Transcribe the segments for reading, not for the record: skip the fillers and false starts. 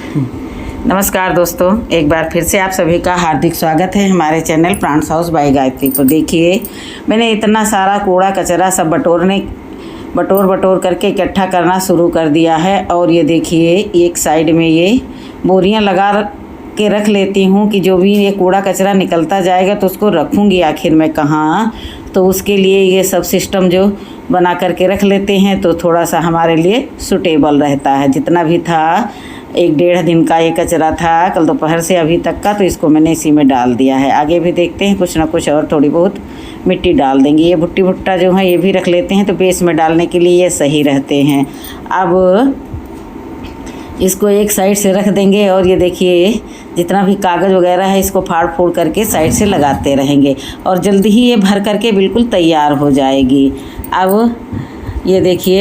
नमस्कार दोस्तों, एक बार फिर से आप सभी का हार्दिक स्वागत है हमारे channel plants house by Gayatri पर। देखिए, मैंने इतना सारा कूड़ा कचरा सब बटोर करके इकट्ठा करना शुरू कर दिया है। और ये देखिए, एक साइड में ये बोरियां लगा के रख लेती हूँ कि जो भी ये कूड़ा कचरा निकलता जाएगा तो उसको रखूँगी आखिर में कहाँ। तो उसके लिए ये सब सिस्टम जो बना करके रख लेते हैं तो थोड़ा सा हमारे लिए सूटेबल रहता है। जितना भी था, 1-1.5 दिन का ये कचरा था कल दोपहर से अभी तक का, तो इसको मैंने इसी में डाल दिया है। आगे भी देखते हैं, कुछ ना कुछ और थोड़ी बहुत मिट्टी डाल देंगे। ये भुट्टी भुट्टा जो है ये भी रख लेते हैं तो बेस में डालने के लिए ये सही रहते हैं। अब इसको एक साइड से रख देंगे और ये देखिए, जितना भी कागज़ वगैरह है इसको फाड़ फूड़ करके साइड से लगाते रहेंगे और जल्दी ही ये भर करके बिल्कुल तैयार हो जाएगी। अब ये देखिए,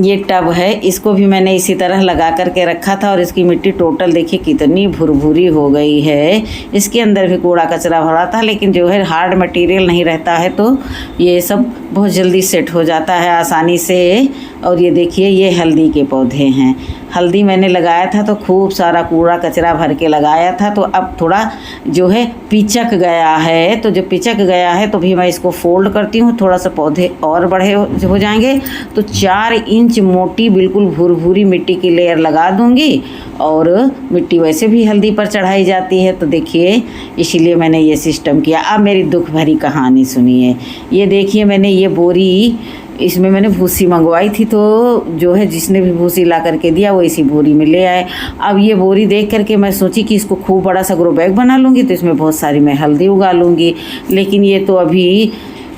ये टब है, इसको भी मैंने इसी तरह लगा करके रखा था और इसकी मिट्टी टोटल देखिए कितनी भुरभुरी हो गई है। इसके अंदर भी कूड़ा कचरा भरा था, लेकिन जो है हार्ड मटेरियल नहीं रहता है तो ये सब बहुत जल्दी सेट हो जाता है आसानी से। और ये देखिए, ये हल्दी के पौधे हैं। हल्दी मैंने लगाया था तो खूब सारा कूड़ा कचरा भर के लगाया था, तो अब थोड़ा जो है पिचक गया है। तो जब पिचक गया है तो भी मैं इसको फोल्ड करती हूँ, थोड़ा सा पौधे और बड़े हो जाएंगे तो 4 इंच मोटी बिल्कुल भुरभुरी मिट्टी की लेयर लगा दूँगी। और मिट्टी वैसे भी हल्दी पर चढ़ाई जाती है, तो देखिए इसीलिए मैंने ये सिस्टम किया। अब मेरी दुख भरी कहानी सुनिए। ये देखिए, मैंने ये बोरी, इसमें मैंने भूसी मंगवाई थी, तो जो है जिसने भी भूसी ला करके दिया वो इसी बोरी में ले आए। अब ये बोरी देख करके मैं सोची कि इसको खूब बड़ा सा ग्रो बैग बना लूँगी तो इसमें बहुत सारी मैं हल्दी उगा लूँगी। लेकिन ये तो अभी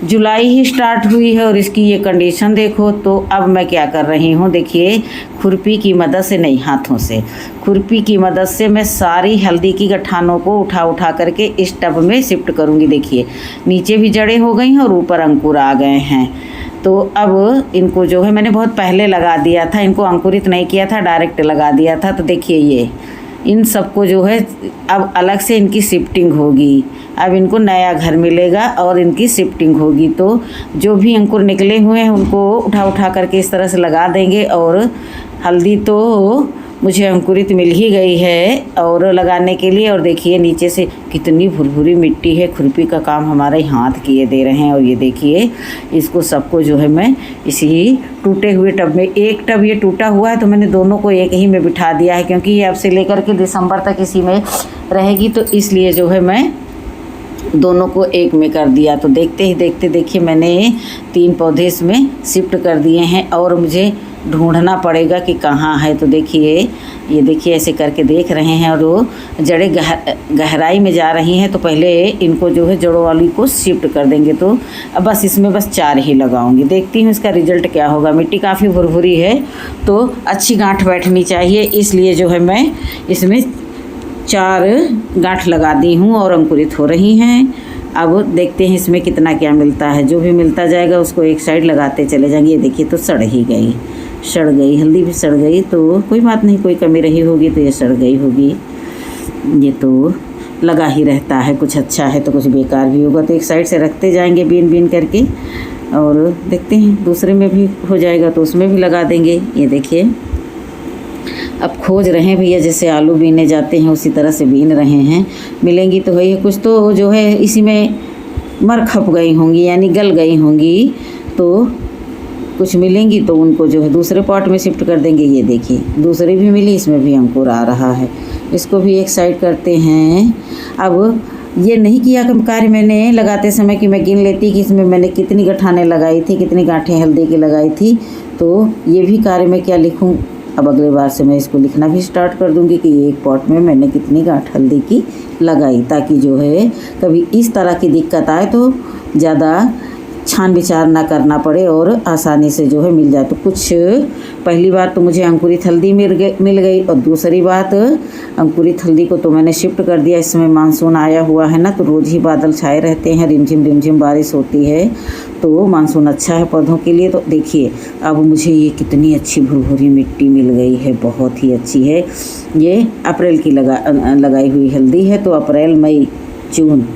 जुलाई ही स्टार्ट हुई है और इसकी ये कंडीशन देखो। तो अब मैं क्या कर रही हूँ, देखिए, खुरपी की मदद से, नहीं हाथों से, खुरपी की मदद से मैं सारी हल्दी की गठानों को उठा करके इस टब में शिफ्ट करूँगी। देखिए, नीचे भी जड़ें हो गई हैं और ऊपर अंकुर आ गए हैं। तो अब इनको जो है मैंने बहुत पहले लगा दिया था, इनको अंकुरित नहीं किया था, डायरेक्ट लगा दिया था। तो देखिए, ये इन सबको जो है अब अलग से इनकी शिफ्टिंग होगी। अब इनको नया घर मिलेगा और इनकी शिफ्टिंग होगी। तो जो भी अंकुर निकले हुए हैं उनको उठा करके इस तरह से लगा देंगे। और हल्दी तो मुझे अंकुरित मिल ही गई है और लगाने के लिए। और देखिए, नीचे से कितनी भुरभुरी मिट्टी है, खुरपी का काम हमारे हाथ किए दे रहे हैं। और ये देखिए, इसको सबको जो है मैं इसी टूटे हुए टब में, एक टब ये टूटा हुआ है तो मैंने दोनों को एक ही में बिठा दिया है, क्योंकि ये अब से लेकर के दिसंबर तक इसी में रहेगी, तो इसलिए जो है मैं दोनों को एक में कर दिया। तो देखते ही देखते देखिए, मैंने 3 पौधे इसमें शिफ्ट कर दिए हैं और मुझे ढूंढना पड़ेगा कि कहाँ है। तो देखिए, ये देखिए ऐसे करके देख रहे हैं और वो जड़ें गहराई में जा रही हैं। तो पहले इनको जो है जड़ों वाली को शिफ्ट कर देंगे। तो अब बस इसमें 4 ही लगाऊंगी, देखती हूँ इसका रिजल्ट क्या होगा। मिट्टी काफ़ी भुरभुरी है तो अच्छी गांठ बैठनी चाहिए, इसलिए जो है मैं इसमें 4 गांठ लगा दी हूँ और अंकुरित हो रही हैं। अब देखते हैं इसमें कितना क्या मिलता है। जो भी मिलता जाएगा उसको एक साइड लगाते चले जाएंगे। ये देखिए, तो सड़ गई हल्दी भी सड़ गई, तो कोई बात नहीं, कोई कमी रही होगी तो ये सड़ गई होगी। ये तो लगा ही रहता है, कुछ अच्छा है तो कुछ बेकार भी होगा। तो एक साइड से रखते जाएंगे बीन करके और देखते हैं दूसरे में भी हो जाएगा तो उसमें भी लगा देंगे। ये देखिए, अब खोज रहे हैं भैया, जैसे आलू बीने जाते हैं उसी तरह से बीन रहे हैं। मिलेंगी तो है, कुछ तो जो है इसी में मर खप गई होंगी, यानी गल गई होंगी, तो कुछ मिलेंगी तो उनको जो है दूसरे पॉट में शिफ्ट कर देंगे। ये देखिए, दूसरी भी मिली, इसमें भी अंकुर आ रहा है, इसको भी एक साइड करते हैं। अब ये नहीं किया कार्य मैंने लगाते समय कि मैं गिन लेती कि इसमें मैंने कितनी गठानें लगाई थी, कितनी गांठें हल्दी की लगाई थी। तो ये भी कार्य मैं क्या लिखूं, अब अगले बार से मैं इसको लिखना भी स्टार्ट कर दूंगी कि एक पॉट में मैंने कितनी गांठ हल्दी की लगाई, ताकि जो है कभी इस तरह की दिक्कत आए तो ज़्यादा छान विचार ना करना पड़े और आसानी से जो है मिल जाए। तो कुछ पहली बार तो मुझे अंकुरित हल्दी मिल गई और दूसरी बात, अंकुरित हल्दी को तो मैंने शिफ्ट कर दिया। इस समय मानसून आया हुआ है ना, तो रोज़ ही बादल छाए रहते हैं, रिमझिम बारिश होती है, तो मानसून अच्छा है पौधों के लिए। तो देखिए, अब मुझे ये कितनी अच्छी भुरभुरी मिट्टी मिल गई है, बहुत ही अच्छी है। ये अप्रैल की लगाई हुई हल्दी है, तो अप्रैल मई जून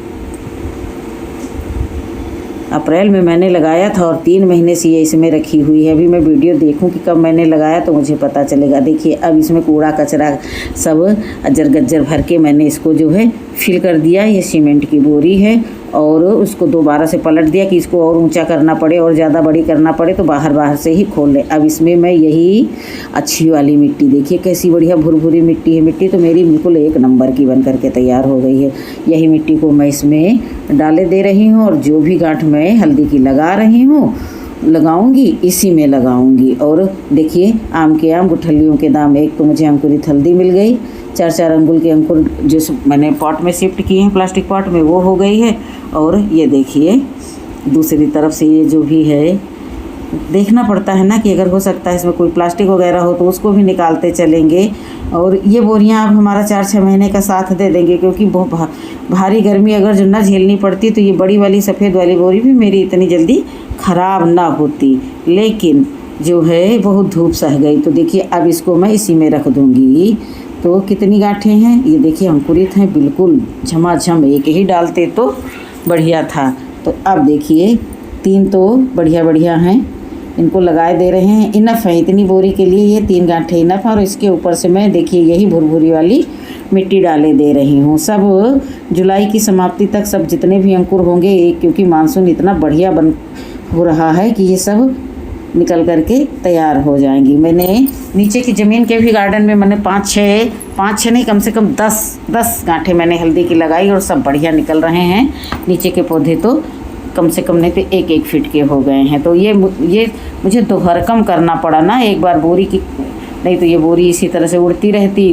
अप्रैल में मैंने लगाया था और 3 महीने से ये इसमें रखी हुई है। अभी मैं वीडियो देखूं कि कब मैंने लगाया तो मुझे पता चलेगा। देखिए अब इसमें कूड़ा कचरा सब अजर गज्जर भर के मैंने इसको जो है फिल कर दिया। ये सीमेंट की बोरी है और उसको दोबारा से पलट दिया कि इसको और ऊंचा करना पड़े और ज़्यादा बड़ी करना पड़े तो बाहर से ही खोल लें। अब इसमें मैं यही अच्छी वाली मिट्टी, देखिए कैसी बढ़िया भुरभुरी मिट्टी है। मिट्टी तो मेरी बिल्कुल 1 नंबर की बन करके तैयार हो गई है। यही मिट्टी को मैं इसमें डाले दे रही हूँ और जो भी गांठ मैं हल्दी की लगा रही हूँ लगाऊंगी इसी में लगाऊंगी। और देखिए आम के आम गुठलियों के दाम। एक तो मुझे अंकुरित हल्दी मिल गई, 4-4 अंगुल के अंकुर जो मैंने पॉट में शिफ्ट किए हैं प्लास्टिक पॉट में, वो हो गई है। और ये देखिए दूसरी तरफ से ये जो भी है, देखना पड़ता है ना कि अगर हो सकता है इसमें कोई प्लास्टिक वगैरह हो तो उसको भी निकालते चलेंगे। और ये बोरियां अब हमारा 4-6 महीने का साथ दे देंगे, क्योंकि बहुत भारी गर्मी अगर जो ना झेलनी पड़ती तो ये बड़ी वाली सफ़ेद वाली बोरी भी मेरी इतनी जल्दी ख़राब ना होती। लेकिन जो है बहुत धूप सह गई। तो देखिए अब इसको मैं इसी में रख दूँगी। तो कितनी गांठें हैं ये देखिए, अंकुरित हैं बिल्कुल झमाझम। एक ही डालते तो बढ़िया था। तो अब देखिए 3 तो बढ़िया हैं, इनको लगाए दे रहे हैं। इनफ है इतनी बोरी के लिए, ये 3 गांठें इनफ है। और इसके ऊपर से मैं देखिए यही भुरभुरी वाली मिट्टी डाले दे रही हूँ। सब जुलाई की समाप्ति तक सब जितने भी अंकुर होंगे, क्योंकि मानसून इतना बढ़िया हो रहा है कि ये सब निकल करके तैयार हो जाएंगी। मैंने नीचे की ज़मीन के भी गार्डन में मैंने 5-6 नहीं कम से कम 10 गांठें मैंने हल्दी की लगाई और सब बढ़िया निकल रहे हैं। नीचे के पौधे तो कम से कम नहीं तो 1-1 फीट के हो गए हैं। तो ये मुझे दोहरकम करना पड़ा ना एक बार बोरी की, नहीं तो ये बोरी इसी तरह से उड़ती रहती।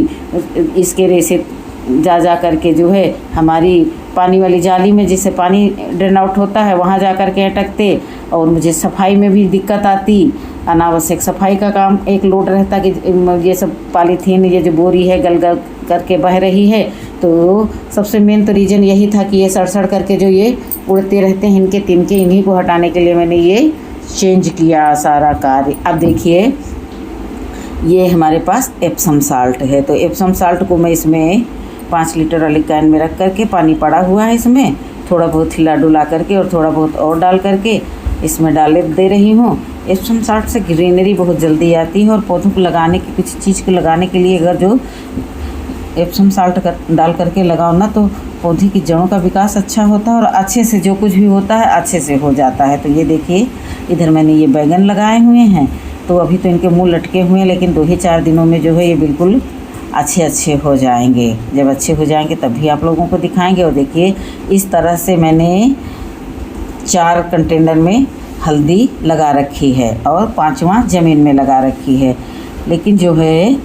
इसके रेसे जा करके जो है हमारी पानी वाली जाली में जिससे पानी ड्रेन आउट होता है वहाँ जा करके अटकते, और मुझे सफाई में भी दिक्कत आती। अनावश्यक सफाई का काम एक लोड रहता कि ये सब पॉलीथीन, ये जो बोरी है गल करके बह रही है। तो सबसे मेन तो रीज़न यही था कि ये सड़ करके जो ये उड़ते रहते हैं, इनके तिनके, इन्हीं को हटाने के लिए मैंने ये चेंज किया सारा कार्य। अब देखिए ये हमारे पास एप्सम साल्ट है। तो एप्सम साल्ट को मैं इसमें 5 लीटर वाली कैन में रख करके, पानी पड़ा हुआ है इसमें, थोड़ा बहुत हिला डुला करके और थोड़ा बहुत और डाल करके इसमें डाले दे रही हूँ। एप्सम साल्ट से ग्रीनरी बहुत जल्दी आती है और पौधों को लगाने की, किसी चीज़ को लगाने के लिए अगर जो एप्सम साल्ट डाल करके लगाओ ना तो पौधे की जड़ों का विकास अच्छा होता है और अच्छे से जो कुछ भी होता है अच्छे से हो जाता है। तो ये देखिए इधर मैंने ये बैगन लगाए हुए हैं। तो अभी तो इनके मुँह लटके हुए हैं, लेकिन 2 ही 4 दिनों में जो है ये बिल्कुल अच्छे हो जाएंगे। जब अच्छे हो जाएंगे तब भी आप लोगों को दिखाएंगे। और देखिए इस तरह से मैंने 4 कंटेनर में हल्दी लगा रखी है और 5वां ज़मीन में लगा रखी है। लेकिन जो है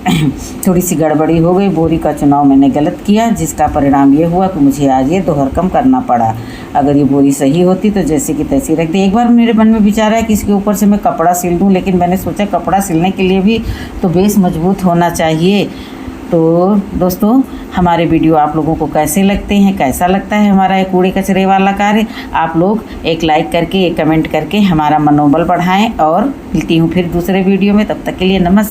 थोड़ी सी गड़बड़ी हो गई, बोरी का चुनाव मैंने गलत किया, जिसका परिणाम ये हुआ कि मुझे आज ये दोहरकम करना पड़ा। अगर ये बोरी सही होती तो जैसे कि तैसी रख दी। एक बार मेरे मन में विचार है कि इसके ऊपर से मैं कपड़ा सिल दूँ, लेकिन मैंने सोचा कपड़ा सिलने के लिए भी तो बेस मजबूत होना चाहिए। तो दोस्तों हमारे वीडियो आप लोगों को कैसे लगते हैं, कैसा लगता है हमारा ये कूड़े कचरे वाला कार्य, आप लोग एक लाइक करके, एक कमेंट करके हमारा मनोबल बढ़ाएं। और मिलती हूँ फिर दूसरे वीडियो में, तब तक के लिए नमस्कार।